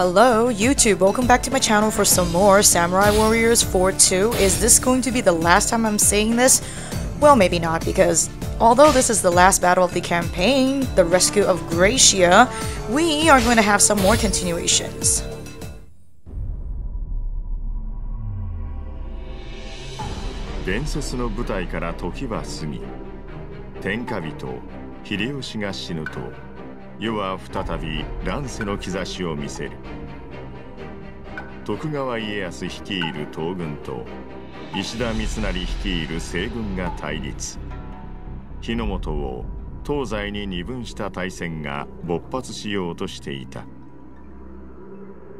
Hello YouTube, welcome back to my channel for some more Samurai Warriors 4 2. Is this going to be the last time I'm saying this? Well, maybe not, because although this is the last battle of the campaign, the rescue of Gracia, we are going to have some more continuations. Tendencies の舞台から時は過ぎ、天下人秀吉が死ぬと、世は再び乱世の兆しを見せる。徳川家康率いる東軍と石田三成率いる西軍が対立。日の本を東西に二分した大戦が勃発しようとしていた。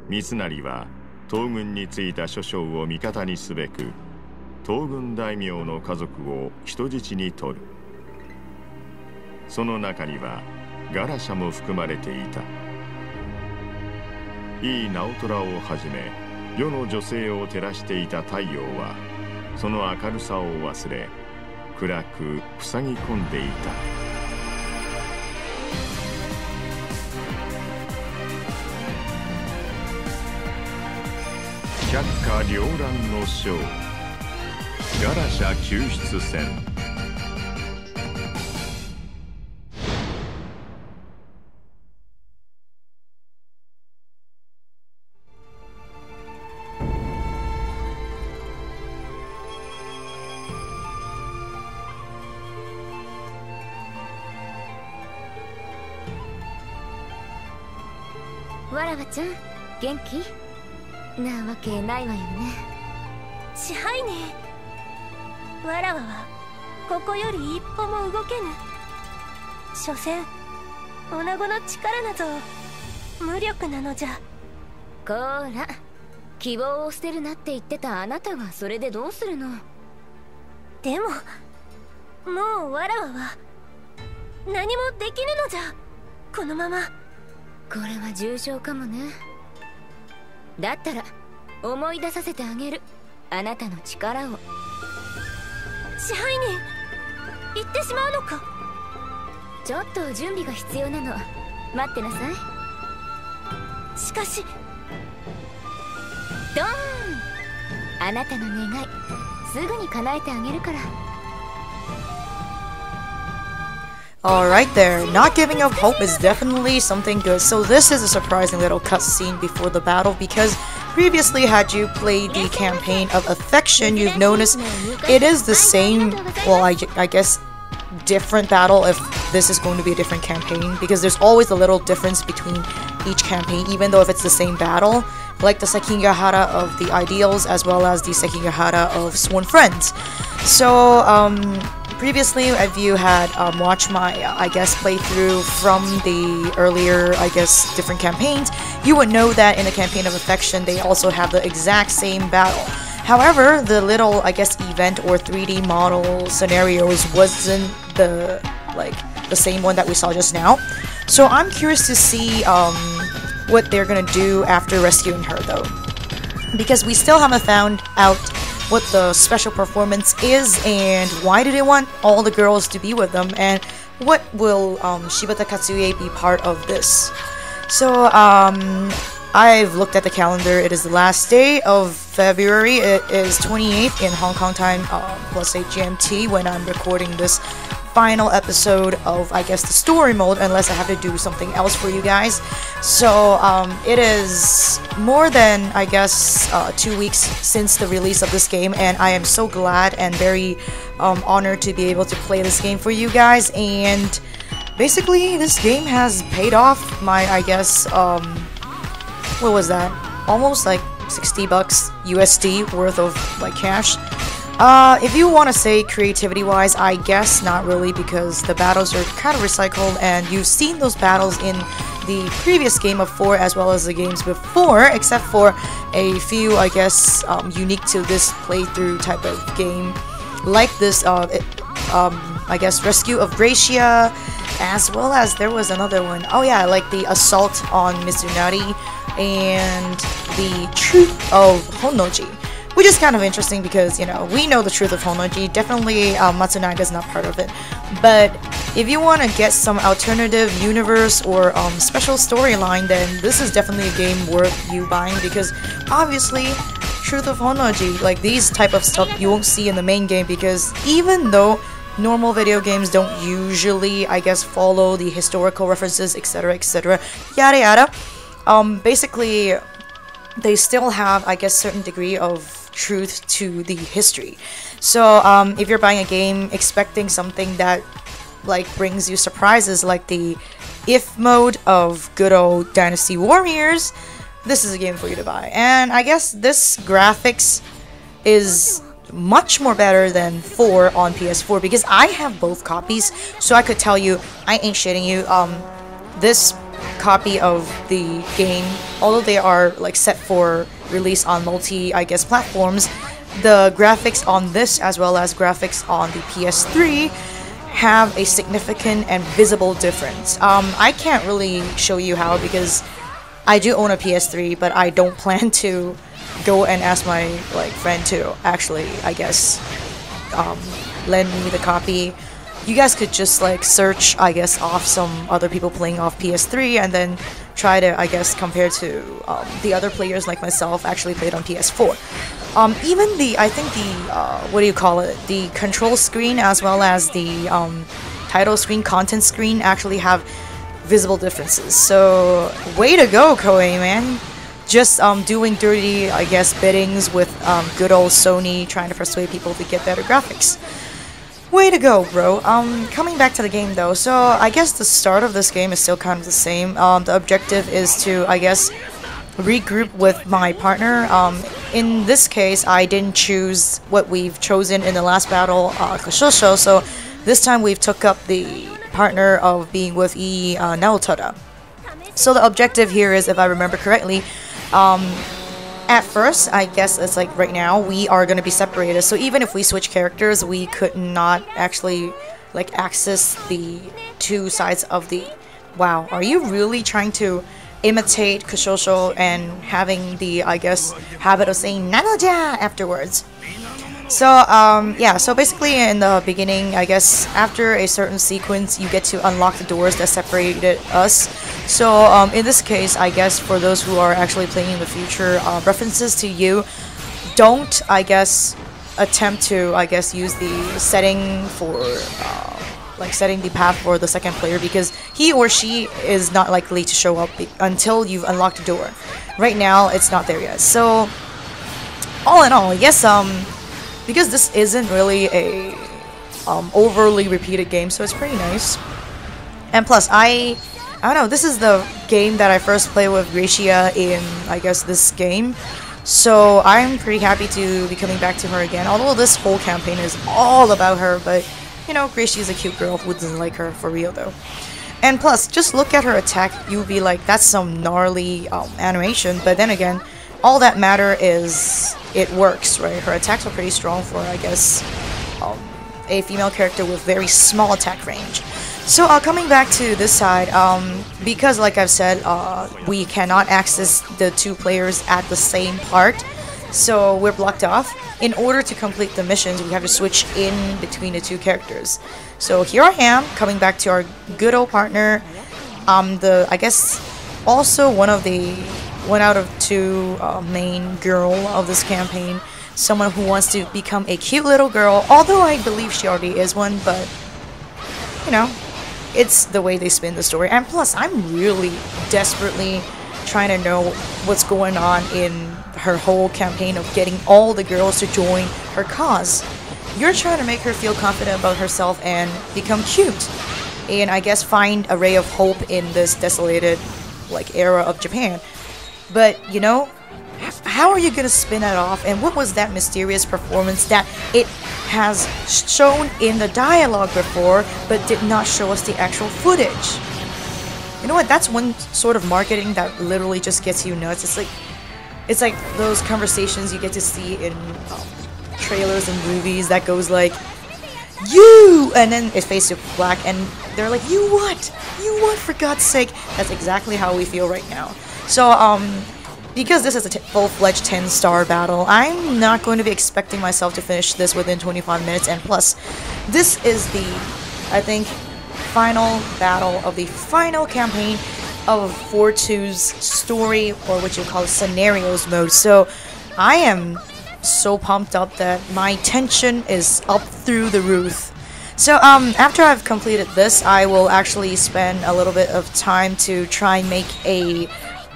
三成は東軍についた諸将を味方にすべく、東軍大名の家族を人質に取る。その中にはガラシャも含まれていた。井伊直虎をはじめ世の女性を照らしていた太陽はその明るさを忘れ、暗く塞ぎ込んでいた。百花繚乱の章、ガラシャ救出戦。わらわちゃん、元気なわけないわよね。支配人、わらわはここより一歩も動けぬ。所詮女子の力なぞ無力なのじゃ。こーら、希望を捨てるなって言ってたあなたがそれでどうするの。でももうわらわは何もできぬのじゃ。このまま。これは重症かもね。だったら思い出させてあげる、あなたの力を。支配人、行ってしまうのか。ちょっと準備が必要なの、待ってなさい。しかし。ドーン、あなたの願いすぐに叶えてあげるから。Alright there, not giving up hope is definitely something good. So this is a surprising little cutscene before the battle, because previously had you played the campaign of Affection, you've noticed it is the same, well I guess different battle if this is going to be a different campaign, because there's always a little difference between each campaign, even though if it's the same battle, like the Sekigahara of the Ideals as well as the Sekigahara of Sworn Friends. So previously, if you had watched my, I guess, playthrough from the earlier, I guess, different campaigns, you would know that in the campaign of Affection, they also have the exact same battle. However, the little, I guess, event or 3D model scenarios wasn't the same one that we saw just now. So I'm curious to see what they're gonna do after rescuing her, though, because we still haven't found out what the special performance is, and why do they want all the girls to be with them, and what will Shibata Katsuie be part of this. So I've looked at the calendar. It is the last day of February. It is 28th in Hong Kong time, +8 GMT, when I'm recording this final episode of, I guess, the story mode, unless I have to do something else for you guys. So it is more than, I guess, 2 weeks since the release of this game, and I am so glad and very honored to be able to play this game for you guys. And basically this game has paid off my, I guess, what was that, almost like 60 bucks USD worth of like cash. If you want to say creativity-wise, I guess not really, because the battles are kind of recycled, and you've seen those battles in the previous game of 4 as well as the games before, except for a few, I guess, unique to this playthrough type of game, like this, I guess, Rescue of Gracia, as well as there was another one. Oh yeah, like the Assault on Mitsunari and the Truth of Honnoji. Which is kind of interesting because, you know, we know the truth of Honnoji. Definitely Matsunaga's not part of it. But if you want to get some alternative universe or special storyline, then this is definitely a game worth you buying, because obviously Truth of Honoji, like these type of stuff you won't see in the main game, because even though normal video games don't usually, I guess, follow the historical references, etc, yada yada, basically they still have, I guess, certain degree of truth to the history. So if you're buying a game expecting something that like brings you surprises, like the if mode of good old Dynasty Warriors, this is a game for you to buy. And I guess this graphics is much more better than 4 on PS4, because I have both copies, so I could tell you, I ain't shitting you, this copy of the game, although they are like set for release on multi, I guess, platforms, the graphics on this as well as graphics on the PS3 have a significant and visible difference. I can't really show you how, because I do own a PS3, but I don't plan to go and ask my like friend to actually, I guess, lend me the copy. You guys could just like search, I guess, off some other people playing off PS3 and then try to, I guess, compare to the other players like myself actually played on PS4. Even the, I think the, what do you call it, the control screen as well as the title screen, content screen actually have visible differences. So, way to go, Koei, man. Just doing dirty, I guess, biddings with good old Sony, trying to persuade people to get better graphics. Way to go, bro. Coming back to the game though, so I guess the start of this game is still kind of the same. The objective is to, I guess, regroup with my partner. In this case, I didn't choose what we've chosen in the last battle, Koshosho, so this time we've took up the partner of being with Ii Naotada. So the objective here is, if I remember correctly, at first, I guess it's like right now, we are going to be separated. So even if we switch characters, we could not actually like access the two sides of the... Wow, are you really trying to imitate Koshosho and having the, I guess, habit of saying Nanoja afterwards? So, yeah, so basically in the beginning, I guess, after a certain sequence, you get to unlock the doors that separated us. So, in this case, I guess, for those who are actually playing in the future, references to you, don't, I guess, attempt to, I guess, use the setting for, like, setting the path for the second player, because he or she is not likely to show up until you've unlocked the door. Right now, it's not there yet. So, all in all, yes, because this isn't really a overly repeated game, so it's pretty nice. And plus, I don't know, this is the game that I first played with Gracia in, I guess, this game. So I'm pretty happy to be coming back to her again, although this whole campaign is all about her, but, you know, Gracia's a cute girl. Who doesn't like her, for real, though. And plus, just look at her attack, you'll be like, that's some gnarly animation, but then again, all that matter is it works, right? Her attacks are pretty strong for, I guess, a female character with very small attack range. So, coming back to this side, because like I've said, we cannot access the two players at the same part, so we're blocked off. In order to complete the missions, we have to switch in between the two characters. So here I am, coming back to our good old partner. I guess, also one out of two main girl of this campaign, someone who wants to become a cute little girl, although I believe she already is one, but, you know, it's the way they spin the story. And plus, I'm really desperately trying to know what's going on in her whole campaign of getting all the girls to join her cause. You're trying to make her feel confident about herself and become cute, and I guess find a ray of hope in this desolated, like, era of Japan. But, you know, how are you gonna spin that off? And what was that mysterious performance that it has shown in the dialogue before, but did not show us the actual footage? You know what? That's one sort of marketing that literally just gets you nuts. It's like those conversations you get to see in trailers and movies that goes like, "You!" and then it fades to black, and they're like, "You what? You what? For God's sake!" That's exactly how we feel right now. So, because this is a full-fledged 10-star battle, I'm not going to be expecting myself to finish this within 25 minutes, and plus, this is the, I think, final battle of the final campaign of 4-2's story, or what you call scenarios mode. So I am so pumped up that my tension is up through the roof. So after I've completed this, I will actually spend a little bit of time to try and make a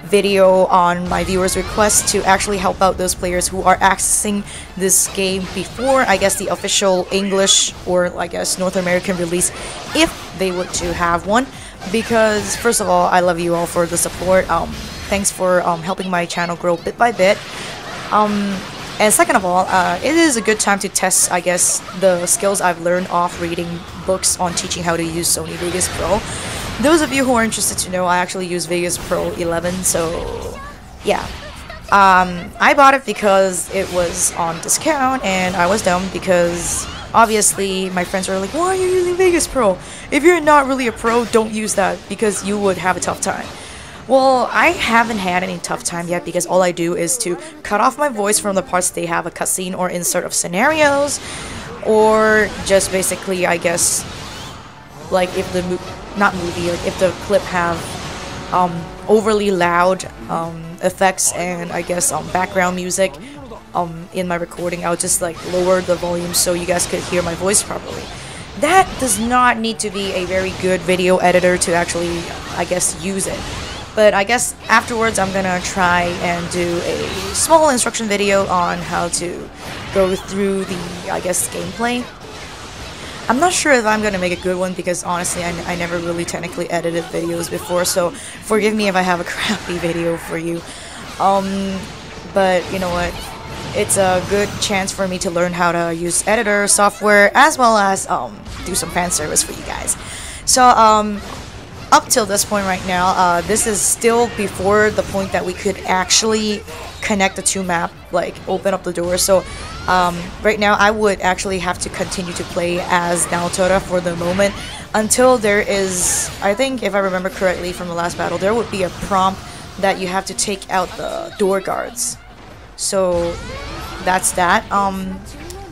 video on my viewers' request to actually help out those players who are accessing this game before, I guess, the official English or I guess North American release, if they were to have one. Because first of all, I love you all for the support. Thanks for helping my channel grow bit by bit. And second of all, it is a good time to test, I guess, the skills I've learned off reading books on teaching how to use Sony Vegas Pro. Those of you who are interested to know, I actually use Vegas Pro 11, so yeah. I bought it because it was on discount, and I was dumb because obviously my friends were like, why are you using Vegas Pro? If you're not really a pro, don't use that because you would have a tough time. Well, I haven't had any tough time yet because all I do is to cut off my voice from the parts they have a cutscene or insert of scenarios, or just basically, I guess, like if the if the clip have overly loud effects and I guess background music in my recording, I'll just like lower the volume so you guys could hear my voice properly. That does not need to be a very good video editor to actually, I guess, use it. But I guess afterwards I'm gonna try and do a small instruction video on how to go through the, I guess, gameplay. I'm not sure if I'm gonna make a good one because honestly I never really technically edited videos before, so forgive me if I have a crappy video for you. But you know what? It's a good chance for me to learn how to use editor software as well as do some fan service for you guys. So up till this point right now, this is still before the point that we could actually connect the two map, like open up the door. So right now I would actually have to continue to play as Naotora for the moment until there is, I think if I remember correctly from the last battle, there would be a prompt that you have to take out the door guards. So that's that.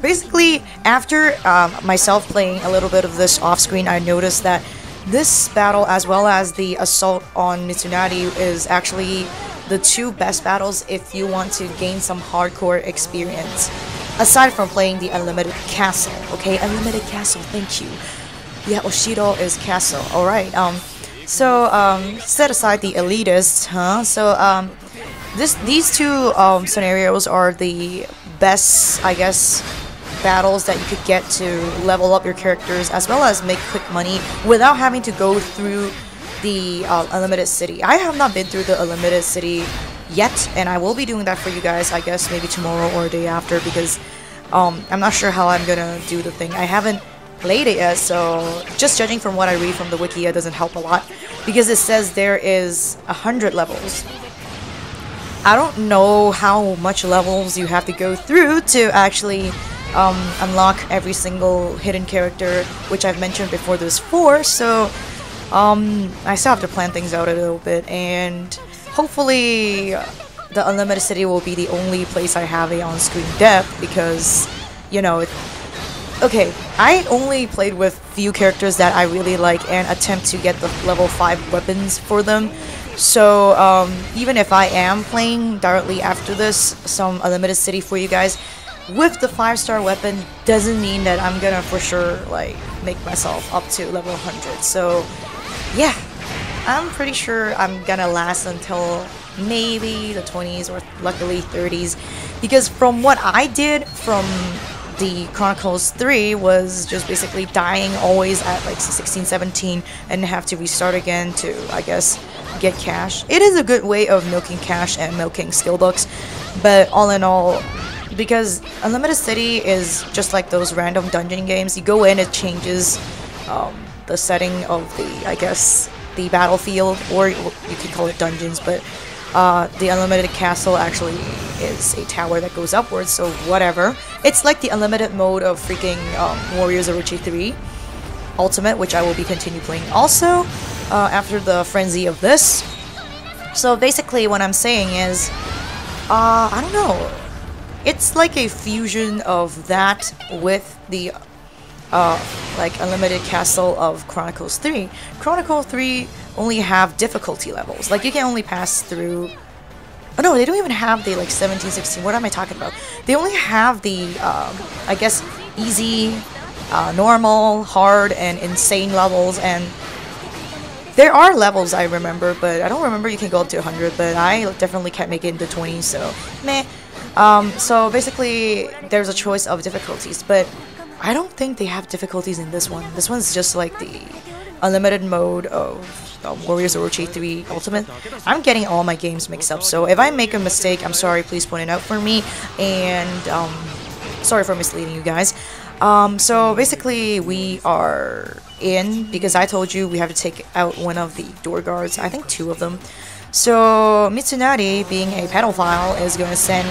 Basically after myself playing a little bit of this off screen, I noticed that this battle, as well as the assault on Mitsunari, is actually the two best battles if you want to gain some hardcore experience. Aside from playing the Unlimited Castle, okay? Unlimited Castle, thank you. Yeah, Oshido is Castle, alright. Set aside the elitists, huh? So, these two scenarios are the best, I guess, battles that you could get to level up your characters as well as make quick money without having to go through the Unlimited City. I have not been through the Unlimited City yet, and I will be doing that for you guys, I guess maybe tomorrow or a day after, because I'm not sure how I'm gonna do the thing. I haven't played it yet, so just judging from what I read from the wiki, it doesn't help a lot because it says there is 100 levels. I don't know how much levels you have to go through to actually unlock every single hidden character, which I've mentioned before there's 4, so I still have to plan things out a little bit, and hopefully the Unlimited City will be the only place I have a on-screen depth because, you know, okay, I only played with few characters that I really like and attempt to get the level 5 weapons for them. So even if I am playing directly after this some Unlimited City for you guys, with the 5-star weapon doesn't mean that I'm gonna for sure like make myself up to level 100. So yeah, I'm pretty sure I'm gonna last until maybe the 20s or luckily 30s, because from what I did from the Chronicles 3 was just basically dying always at like 16, 17 and have to restart again to, I guess, get cash. It is a good way of milking cash and milking skill books, but all in all, because Unlimited City is just like those random dungeon games, you go in, it changes the setting of the, I guess, the battlefield, or you could call it dungeons, but the Unlimited Castle actually is a tower that goes upwards, so whatever. It's like the unlimited mode of freaking Warriors Orochi 3 Ultimate, which I will be continue playing also after the frenzy of this. So basically what I'm saying is, I don't know, it's like a fusion of that with the like Unlimited Castle of Chronicles 3. Chronicle 3 only have difficulty levels. Like you can only pass through. Oh no, they don't even have the like 17, 16. What am I talking about? They only have the I guess easy, normal, hard, and insane levels. And there are levels I remember, but I don't remember you can go up to 100. But I definitely can't make it into 20, so meh. So basically, there's a choice of difficulties, but I don't think they have difficulties in this one. This one's just like the unlimited mode of Warriors Orochi 3 Ultimate. I'm getting all my games mixed up, so if I make a mistake, I'm sorry, please point it out for me, and sorry for misleading you guys. So basically, we are in, because I told you we have to take out one of the door guards, I think 2 of them. So Mitsunari, being a pedophile, is going to send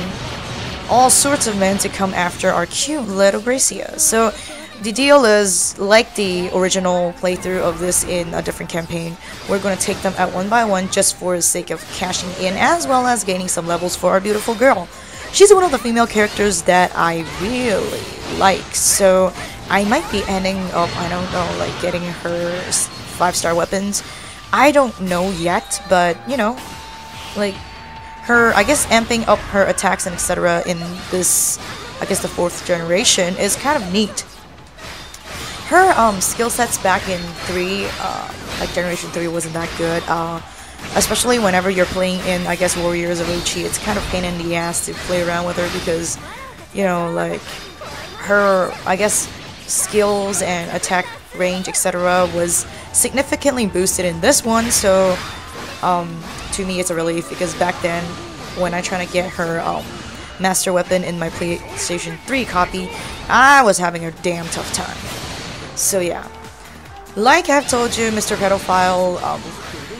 all sorts of men to come after our cute little Gracia. So the deal is, like the original playthrough of this in a different campaign, we're going to take them out one by one just for the sake of cashing in, as well as gaining some levels for our beautiful girl. She's one of the female characters that I really like, so I might be ending up, I don't know, like getting her 5-star weapons. I don't know yet, but you know, like her, I guess amping up her attacks and etc. in this, I guess the 4th generation is kind of neat. Her skill sets back in 3, like generation 3 wasn't that good, especially whenever you're playing in, I guess, Warriors of Orochi. It's kind of pain in the ass to play around with her because, you know, like her, I guess, skills and attack range etc. was significantly boosted in this one, so to me it's a relief, because back then when I try to get her master weapon in my PlayStation 3 copy, I was having a damn tough time. So yeah, like I've told you, Mr. Pedophile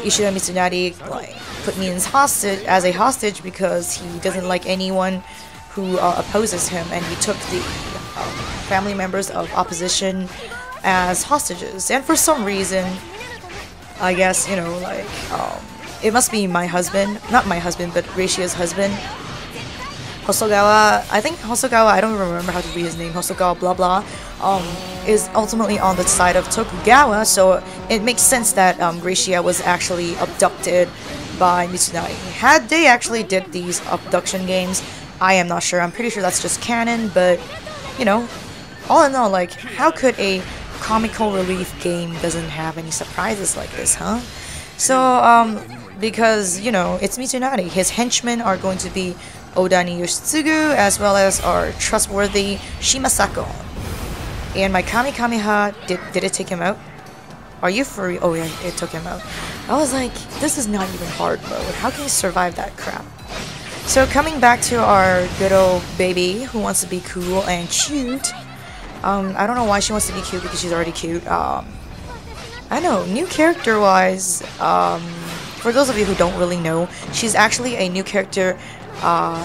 Ishida Mitsunari like put me in as a hostage because he doesn't like anyone who opposes him, and he took the family members of opposition as hostages. And for some reason, I guess, you know, like it must be my husband, not my husband, but Gracia's husband, Hosogawa. I think Hosogawa, I don't remember how to read his name, Hosogawa blah blah, is ultimately on the side of Tokugawa, so it makes sense that Gracia was actually abducted by Mitsunari. Had they actually did these abduction games, I am not sure. I'm pretty sure that's just canon, but you know, all in all, like, how could a comical relief game doesn't have any surprises like this, huh? So, because, you know, it's Mitsunari, his henchmen are going to be Odani Yoshitsugu, as well as our trustworthy Shimasako. And my Kamehameha, did it take him out? Are you for real? Oh yeah, it took him out. I was like, this is not even hard mode. How can you survive that crap? So coming back to our good old baby who wants to be cool and cute. I don't know why she wants to be cute, because she's already cute. I know, new character wise, for those of you who don't really know, she's actually a new character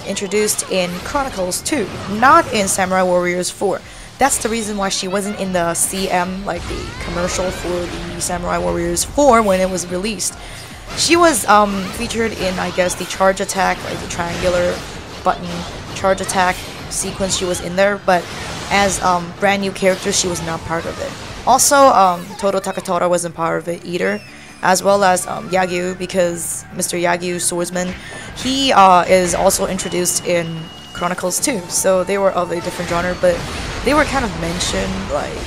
introduced in Chronicles 2, not in Samurai Warriors 4. That's the reason why she wasn't in the CM, like the commercial for the Samurai Warriors 4 when it was released. She was featured in, I guess, the charge attack, like the triangular button charge attack sequence. She was in there, but as brand new character, she was not part of it. Also, Todo Takatora wasn't part of it either, as well as Yagyu, because Mr. Yagyu, swordsman, he is also introduced in Chronicles 2, so they were of a different genre, but they were kind of mentioned like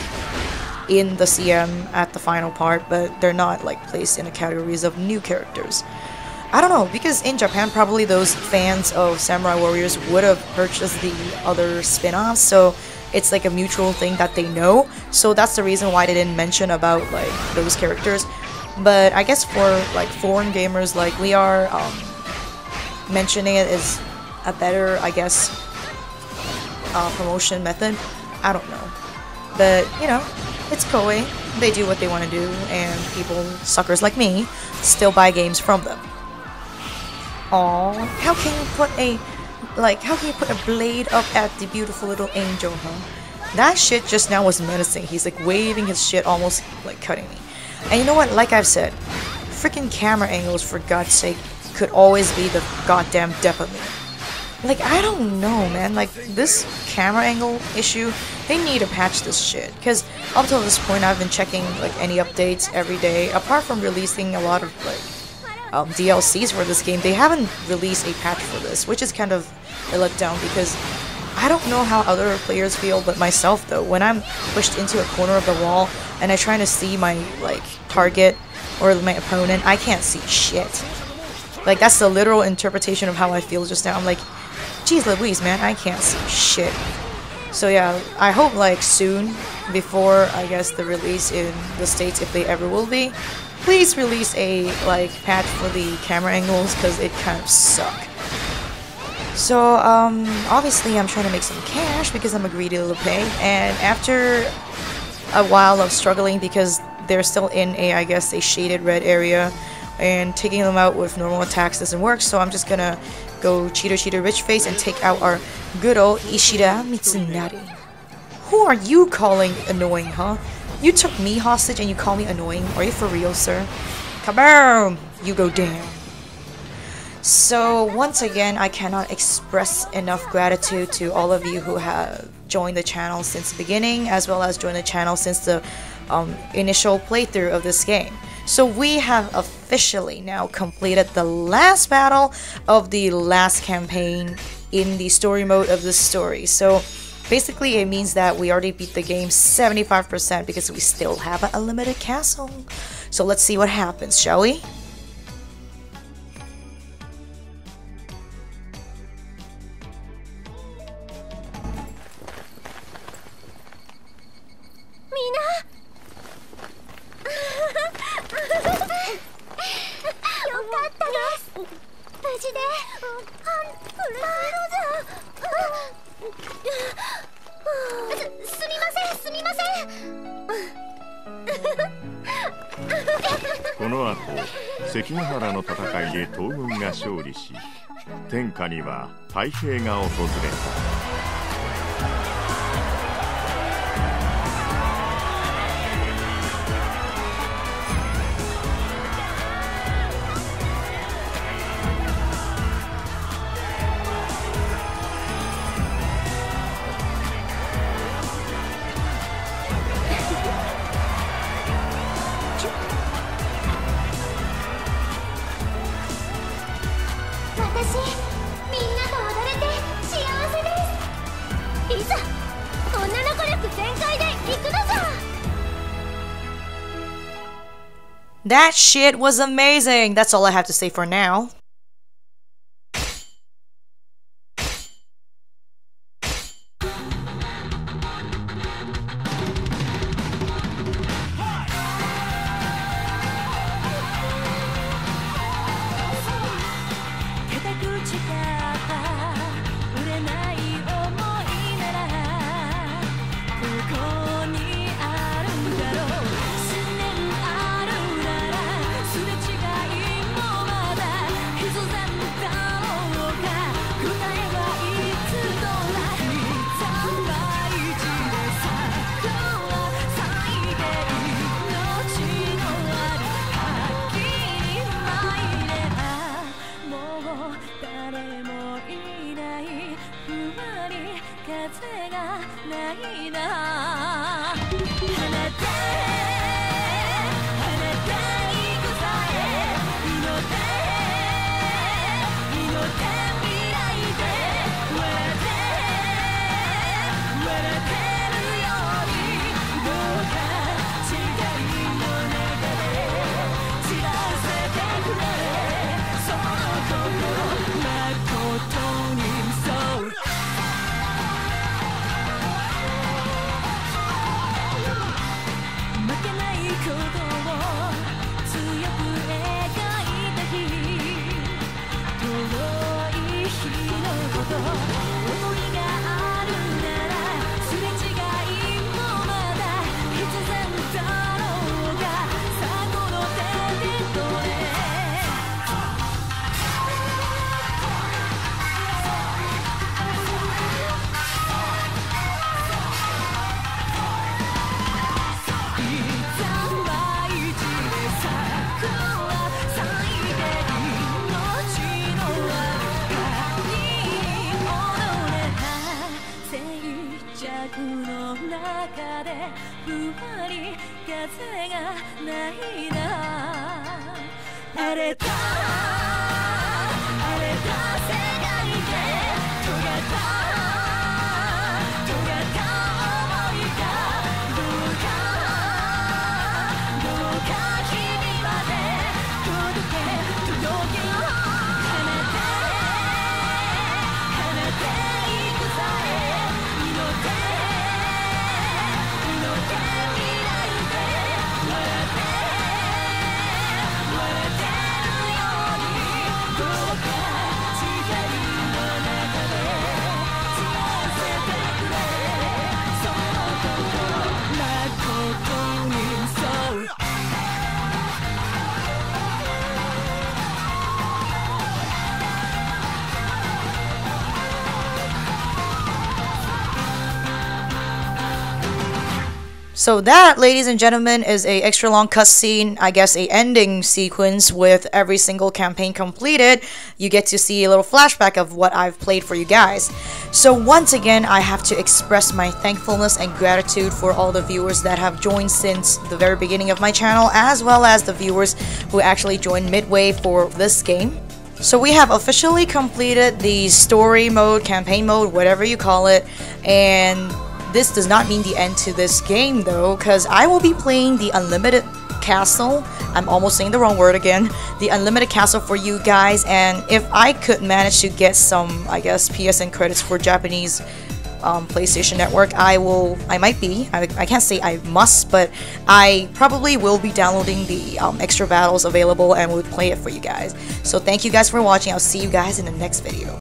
in the CM at the final part, but they're not like placed in the categories of new characters. I don't know, because in Japan probably those fans of Samurai Warriors would have purchased the other spin-offs, so it's like a mutual thing that they know, so that's the reason why they didn't mention about like those characters. But I guess for like foreign gamers like we are, mentioning it is a better, I guess, promotion method. I don't know, but you know, it's Koei, they do what they want to do, and people, suckers like me, still buy games from them. Aww, how can you put a blade up at the beautiful little angel, huh? That shit just now was menacing. He's like waving his shit, almost like cutting me. And you know what, like I've said, freaking camera angles, for God's sake, could always be the goddamn death of me. Like, I don't know, man. Like, this camera angle issue, they need to patch this shit. Because up till this point, I've been checking, like, any updates every day. Apart from releasing a lot of, like, DLCs for this game, they haven't released a patch for this, which is kind of a letdown because I don't know how other players feel, but myself, though, when I'm pushed into a corner of the wall and I'm trying to see my, like, target or my opponent, I can't see shit. Like, that's the literal interpretation of how I feel just now. I'm like, geez Louise, man, I can't see shit. So yeah, I hope like soon, before I guess the release in the States, if they ever will be, please release a like patch for the camera angles, because it kind of suck. So obviously I'm trying to make some cash because I'm a greedy little pig, and after a while of struggling because they're still in a, I guess, a shaded red area, and taking them out with normal attacks doesn't work, so I'm just gonna go cheater rich face and take out our good old Ishida Mitsunari. Who are you calling annoying, huh? You took me hostage and you call me annoying? Are you for real, sir? Kaboom! You go down. So once again, I cannot express enough gratitude to all of you who have joined the channel since the beginning, as well as joined the channel since the initial playthrough of this game. So we have officially now completed the last battle of the last campaign in the story mode of this story. So basically it means that we already beat the game 75% because we still have a limited castle. So let's see what happens, shall we?この後、関ヶ原の戦いで東軍が勝利し、天下には太平が訪れた。That shit was amazing! That's all I have to say for now. 中でふわり風がないな荒れた世界で尖った想いがどうか君まで届けよ跳ねていくさえ祈って未来で笑ってるようにどうか光の中で幸せてくれその誠にそうSo that, ladies and gentlemen, is a extra long cutscene, I guess a ending sequence with every single campaign completed. You get to see a little flashback of what I've played for you guys. So once again, I have to express my thankfulness and gratitude for all the viewers that have joined since the very beginning of my channel, as well as the viewers who actually joined midway for this game. So we have officially completed the story mode, campaign mode, whatever you call it, and this does not mean the end to this game though, because I will be playing the Unlimited Castle. I'm almost saying the wrong word again. The Unlimited Castle for you guys, and if I could manage to get some, I guess, PSN credits for Japanese PlayStation Network, I can't say I must, but I probably will be downloading the extra battles available and will play it for you guys. So thank you guys for watching. I'll see you guys in the next video.